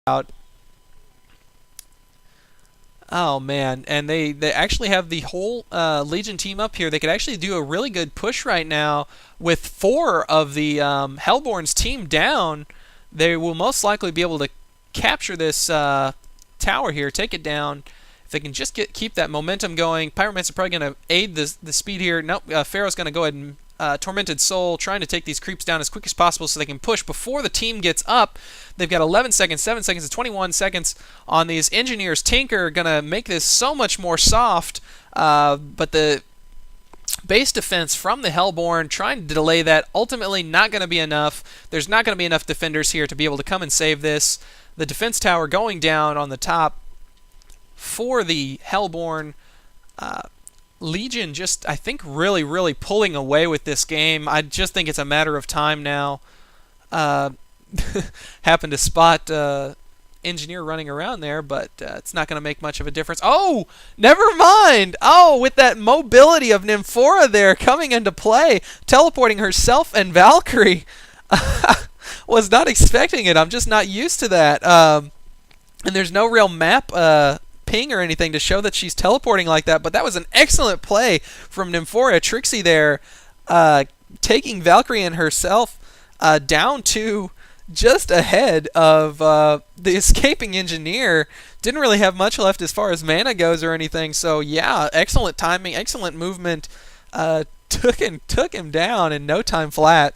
out. Oh man, and they actually have the whole Legion team up here. They could actually do a really good push right now with 4 of the Hellborn's team down. They will most likely be able to capture this tower here, take it down. If they can just keep that momentum going, Pyromancer probably going to aid the speed here. Nope, Pharaoh's going to go ahead and Tormented Soul, trying to take these creeps down as quick as possible so they can push before the team gets up. They've got 11 seconds, 7 seconds, and 21 seconds on these engineers. Tinker going to make this so much more soft, but the base defense from the Hellborn trying to delay that, ultimately not going to be enough. There's not going to be enough defenders here to be able to come and save this. The defense tower going down on the top for the Hellborn. Legion just, I think, really, really pulling away with this game. I just think it's a matter of time now. Happened to spot Engineer running around there, but it's not going to make much of a difference. Oh, never mind. Oh, with that mobility of Nymphora there coming into play, teleporting herself and Valkyrie. Was not expecting it. I'm just not used to that. And there's no real map ping or anything to show that she's teleporting like that, but that was an excellent play from Nymphora. Trixie there taking Valkyrie and herself down to just ahead of the escaping engineer. Didn't really have much left as far as mana goes or anything, so yeah, excellent timing, excellent movement. Took him down in no time flat.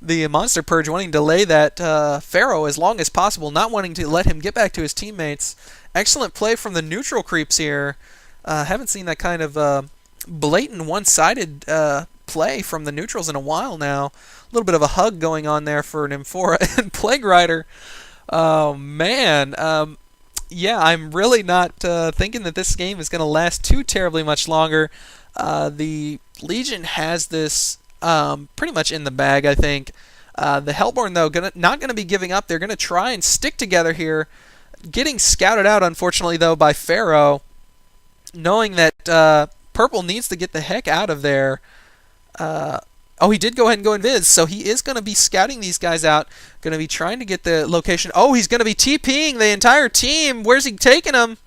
The Monster Purge wanting to delay that Pharaoh as long as possible, not wanting to let him get back to his teammates. Excellent play from the neutral creeps here. Haven't seen that kind of blatant one-sided play from the neutrals in a while now. A little bit of a hug going on there for Nymphora and Plague Rider. Oh man, yeah, I'm really not thinking that this game is going to last too terribly much longer. The Legion has this pretty much in the bag, I think. The Hellborn, though, not going to be giving up. They're going to try and stick together here. Getting scouted out, unfortunately, though, by Pharaoh, knowing that Purple needs to get the heck out of there. Oh, he did go ahead and go invis, so he is going to be scouting these guys out. Going to be trying to get the location. Oh, he's going to be TPing the entire team. Where's he taking them?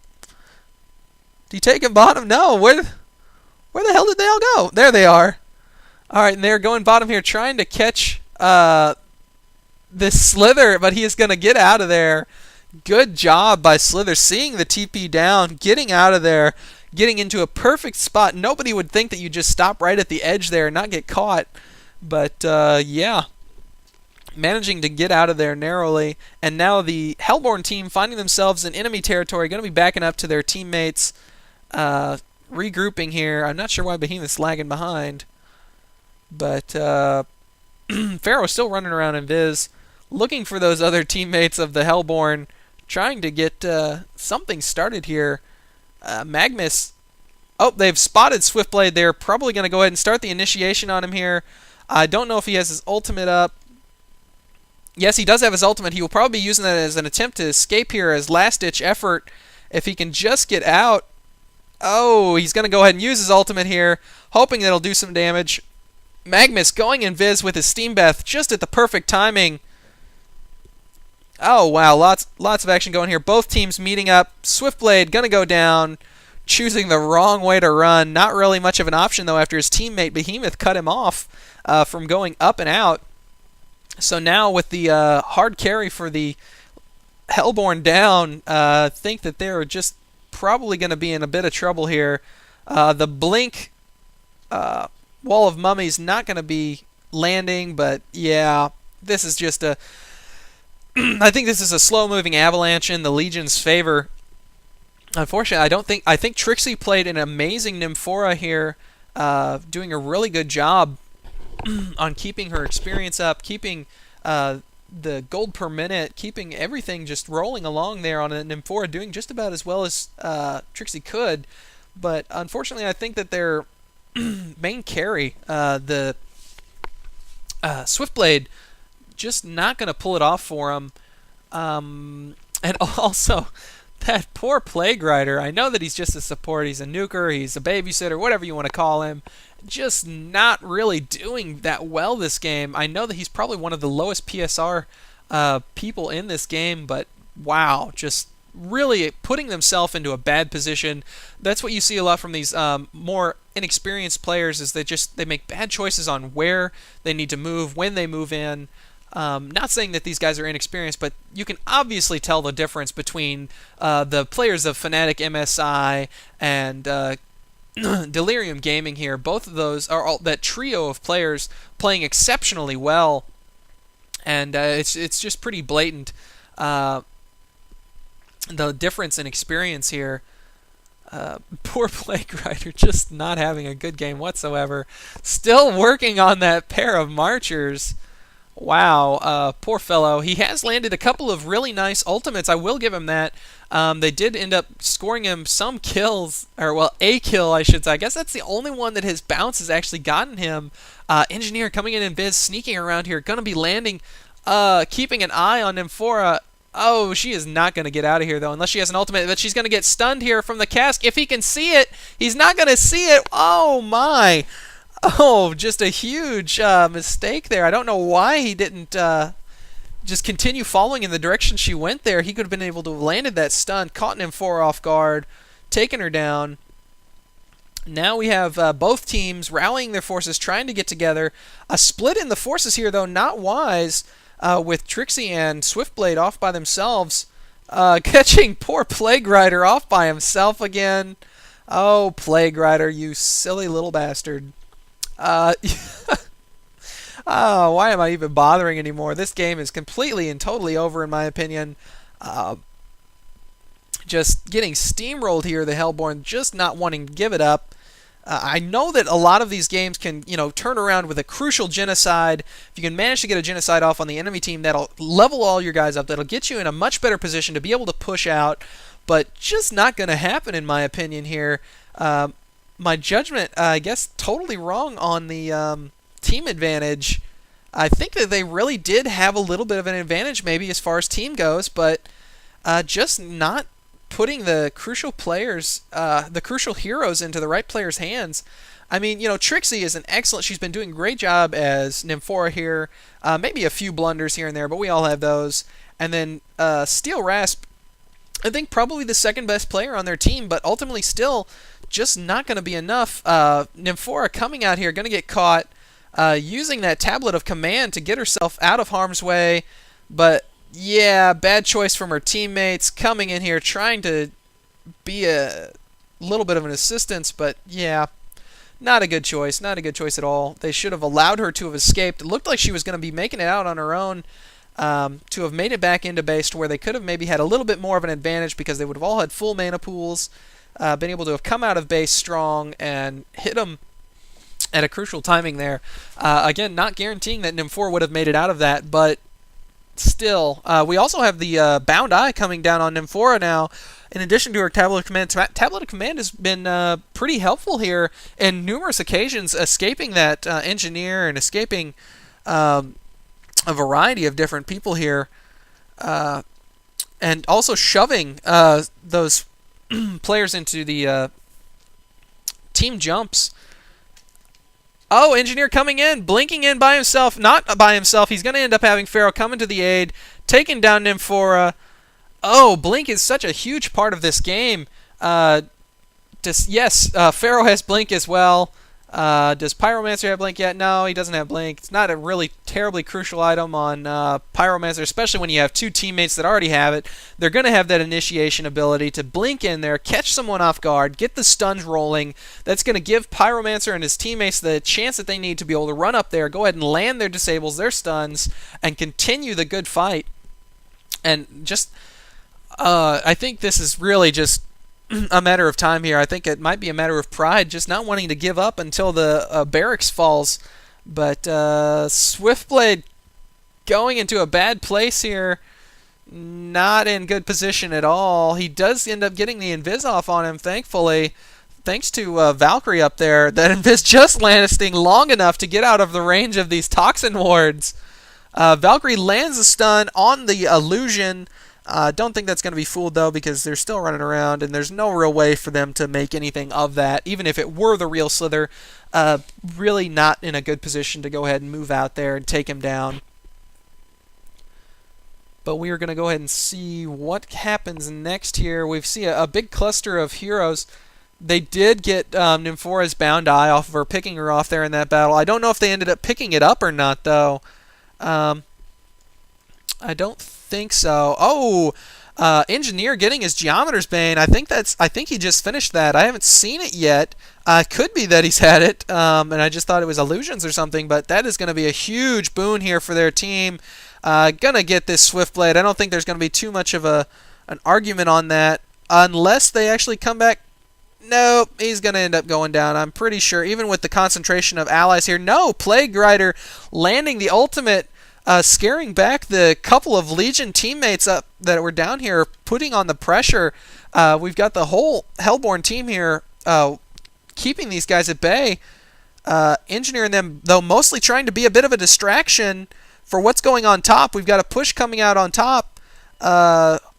Did he take him bottom? No. Where the hell did they all go? There they are. All right, and they're going bottom here, trying to catch this Slither, but he is going to get out of there. Good job by Slither, seeing the TP down, getting out of there, getting into a perfect spot. Nobody would think that you just stop right at the edge there and not get caught. But, yeah, managing to get out of there narrowly. And now the Hellborn team finding themselves in enemy territory, going to be backing up to their teammates, regrouping here. I'm not sure why Behemoth's lagging behind. But Pharaoh's still running around in Viz, looking for those other teammates of the Hellborn, trying to get something started here. Magmus, oh, they've spotted Swiftblade. They're probably going to go ahead and start the initiation on him here. I don't know if he has his ultimate up. Yes, he does have his ultimate. He will probably be using that as an attempt to escape here as last-ditch effort if he can just get out. Oh, he's going to go ahead and use his ultimate here, hoping that it'll do some damage. Magmus going invis with his Steam Bath just at the perfect timing. Oh, wow, lots of action going here. Both teams meeting up. Swiftblade going to go down, choosing the wrong way to run. Not really much of an option, though, after his teammate Behemoth cut him off from going up and out. So now with the hard carry for the Hellborn down, think that they're just probably going to be in a bit of trouble here. The Blink Wall of Mummies not going to be landing, but yeah, this is just a... I think this is a slow-moving avalanche in the Legion's favor. Unfortunately, I think Trixie played an amazing Nymphora here, doing a really good job on keeping her experience up, keeping the gold per minute, keeping everything just rolling along there on a Nymphora, doing just about as well as Trixie could. But unfortunately, I think that their main carry, the Swiftblade, just not going to pull it off for him. And also, that poor Plague Rider, I know that he's just a support, he's a nuker, he's a babysitter, whatever you want to call him, just not really doing that well this game. I know that he's probably one of the lowest PSR people in this game, but wow, just really putting themselves into a bad position. That's what you see a lot from these more inexperienced players, is they make bad choices on where they need to move, when they move in. Not saying that these guys are inexperienced, but you can obviously tell the difference between the players of Fnatic, MSI, and Delirium Gaming here. Both of those are that trio of players playing exceptionally well, and it's just pretty blatant. The difference in experience here. Poor Plague just not having a good game whatsoever. Still working on that pair of Marchers. Wow, poor fellow. He has landed a couple of really nice ultimates. I will give him that. They did end up scoring him some kills, or well, a kill, I should say. I guess that's the only one that his bounce has actually gotten him. Engineer coming in and Biz sneaking around here. Going to be landing, keeping an eye on Nymphora. Oh, she is not going to get out of here, though, unless she has an ultimate. But she's going to get stunned here from the cask. If he can see it, he's not going to see it. Oh, my. Oh, just a huge mistake there. I don't know why he didn't just continue following in the direction she went there. He could have been able to have landed that stun, caught Nymphora off guard, taken her down. Now we have both teams rallying their forces, trying to get together. A split in the forces here, though, not wise, with Trixie and Swiftblade off by themselves. Catching poor Plague Rider off by himself again. Oh, Plague Rider, you silly little bastard. Oh, why am I even bothering anymore? This game is completely and totally over, in my opinion. Just getting steamrolled here, the Hellborn, just not wanting to give it up. I know that a lot of these games can, turn around with a crucial genocide. If you can manage to get a genocide off on the enemy team, that'll level all your guys up. That'll get you in a much better position to be able to push out. But just not going to happen, in my opinion, here. My judgment, I guess, totally wrong on the team advantage. I think that they really did have a little bit of an advantage, maybe, as far as team goes, but just not putting the crucial players, the crucial heroes into the right players' hands. I mean, Trixie is she's been doing a great job as Nymphora here. Maybe a few blunders here and there, but we all have those. And then Steel Rasp, I think probably the second best player on their team, but ultimately still just not going to be enough. Nymphora coming out here, going to get caught, using that Tablet of Command to get herself out of harm's way. But, yeah, bad choice from her teammates, coming in here, trying to be a little bit of an assistance. But, yeah, not a good choice. Not a good choice at all. They should have allowed her to have escaped. It looked like she was going to be making it out on her own. To have made it back into base to where they could have maybe had a little bit more of an advantage, because they would have all had full mana pools. Been able to have come out of base strong and hit them at a crucial timing there. Again, not guaranteeing that Nymphora would have made it out of that, but still. We also have the Bound Eye coming down on Nymphora now, in addition to her Tablet of Command. Tablet of Command has been pretty helpful here in numerous occasions, escaping that Engineer and escaping a variety of different people here, and also shoving those players into the team jumps. Oh, Engineer coming in, blinking in by himself. Not by himself. He's going to end up having Pharaoh coming to the aid, taking down Nymphora. Oh, Blink is such a huge part of this game. Yes, Pharaoh has Blink as well. Does Pyromancer have Blink yet? No, he doesn't have Blink. It's not a really terribly crucial item on Pyromancer, especially when you have two teammates that already have it. They're going to have that initiation ability to blink in there, catch someone off guard, get the stuns rolling. That's going to give Pyromancer and his teammates the chance that they need to be able to run up there, go ahead and land their disables, their stuns, and continue the good fight. And just, I think this is really just a matter of time here. I think it might be a matter of pride, just not wanting to give up until the barracks falls. But Swiftblade going into a bad place here, not in good position at all. He does end up getting the Invis off on him, thankfully, thanks to Valkyrie up there. That Invis just lasting long enough to get out of the range of these Toxin wards. Valkyrie lands a stun on the illusion. Don't think that's going to be fooled, though, because they're still running around, and there's no real way for them to make anything of that. Even if it were the real Slither, really not in a good position to go ahead and move out there and take him down. But we are going to go ahead and see what happens next here. We see a big cluster of heroes. They did get Nymphora's Bound Eye off of her, picking her off there in that battle. I don't know if they ended up picking it up or not, though. I don't think so. Oh, Engineer getting his Geometer's Bane. I think he just finished that. I haven't seen it yet. Could be that he's had it, and I just thought it was illusions or something. But that is going to be a huge boon here for their team. Gonna get this Swiftblade. I don't think there's gonna be too much of an argument on that, unless they actually come back. Nope, he's gonna end up going down. I'm pretty sure, even with the concentration of allies here. No, Plague Rider landing the ultimate, scaring back the couple of Legion teammates up that were down here, putting on the pressure. We've got the whole Hellborn team here, keeping these guys at bay. Engineering them, though, mostly trying to be a bit of a distraction for what's going on top. We've got a push coming out on top.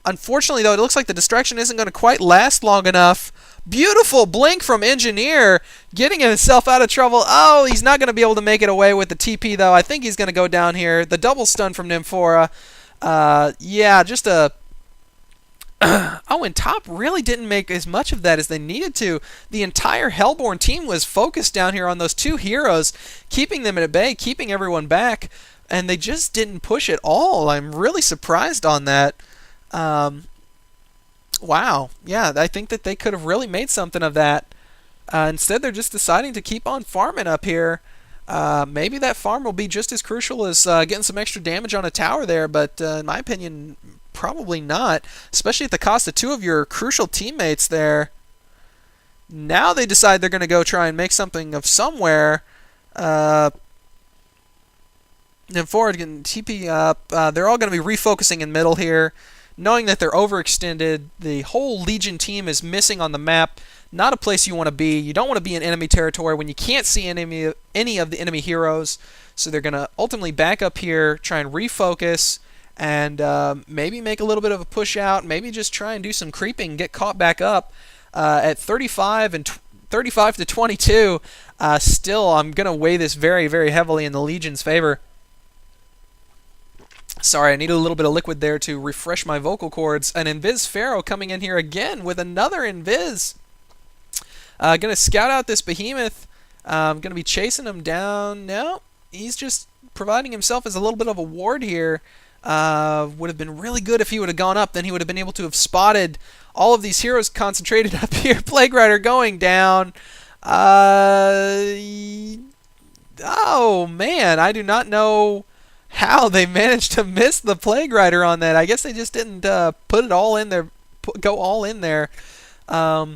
Unfortunately, though, it looks like the distraction isn't going to quite last long enough. Beautiful blink from Engineer, getting himself out of trouble. Oh, he's not going to be able to make it away with the TP, though. I think he's going to go down here. The double stun from Nymphora. Yeah, just a... Oh, and top really didn't make as much of that as they needed to. The entire Hellborn team was focused down here on those two heroes, keeping them at bay, keeping everyone back. And they just didn't push at all. I'm really surprised on that. Wow. Yeah, I think that they could have really made something of that. Instead, they're just deciding to keep on farming up here. Maybe that farm will be just as crucial as getting some extra damage on a tower there, but in my opinion, probably not. Especially at the cost of two of your crucial teammates there. Now they decide they're going to go try and make something of somewhere. And forward getting TP up. They're all going to be refocusing in middle here, knowing that they're overextended. The whole Legion team is missing on the map. Not a place you want to be. You don't want to be in enemy territory when you can't see any of the enemy heroes. So they're going to ultimately back up here, try and refocus, and maybe make a little bit of a push out. Maybe just try and do some creeping, get caught back up at 35 to 22. Still, I'm going to weigh this very, very heavily in the Legion's favor. Sorry, I need a little bit of liquid there to refresh my vocal cords. An Invis Pharaoh coming in here again with another Invis. Gonna scout out this behemoth. Gonna be chasing him down. No, he's just providing himself as a little bit of a ward here. Would have been really good if he would have gone up. Then he would have been able to have spotted all of these heroes concentrated up here. Plague Rider going down. Oh, man, I do not know how they managed to miss the Plague Rider on that. I guess they just didn't put it all in there, go all in there. Wow,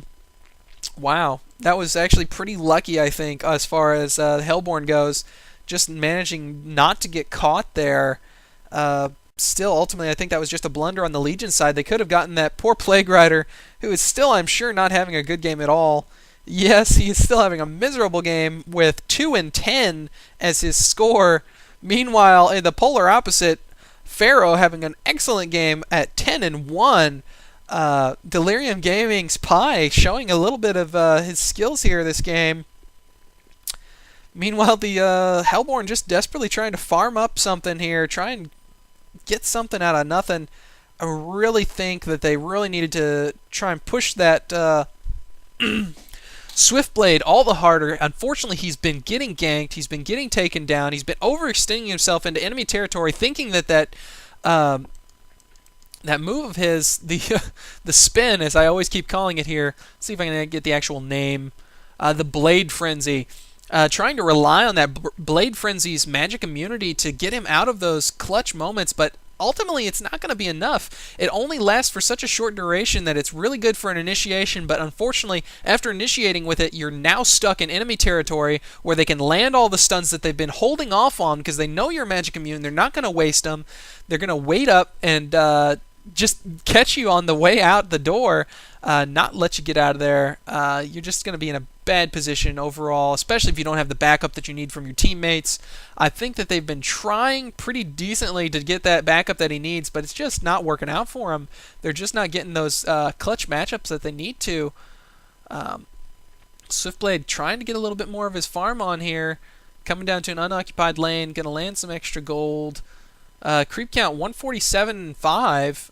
that was actually pretty lucky, I think, as far as Hellborn goes. Just managing not to get caught there. Still, ultimately, I think that was just a blunder on the Legion side. They could have gotten that poor Plague Rider, who is still, I'm sure, not having a good game at all. Yes, he is still having a miserable game with 2-10 as his score. Meanwhile, in the polar opposite, Pharaoh having an excellent game at 10-1. Delirium Gaming's Pi showing a little bit of his skills here this game. Meanwhile, the Hellborn just desperately trying to farm up something here, try and get something out of nothing. I really think that they really needed to try and push that Swiftblade all the harder. Unfortunately, he's been getting ganked. He's been getting taken down. He's been overextending himself into enemy territory, thinking that move of his, the spin, as I always keep calling it here. Let's see if I can get the actual name. The Blade Frenzy. Trying to rely on that Blade Frenzy's magic immunity to get him out of those clutch moments, but ultimately it's not going to be enough. It only lasts for such a short duration that it's really good for an initiation, but unfortunately, after initiating with it, you're now stuck in enemy territory where they can land all the stuns that they've been holding off on because they know you're magic immune. They're not going to waste them. They're going to wait up and just catch you on the way out the door, not let you get out of there. You're just going to be in a bad position overall, especially if you don't have the backup that you need from your teammates. I think that they've been trying pretty decently to get that backup that he needs, but it's just not working out for him. They're just not getting those clutch matchups that they need to. Swiftblade trying to get a little bit more of his farm on here, coming down to an unoccupied lane, going to land some extra gold. Creep count 147.5.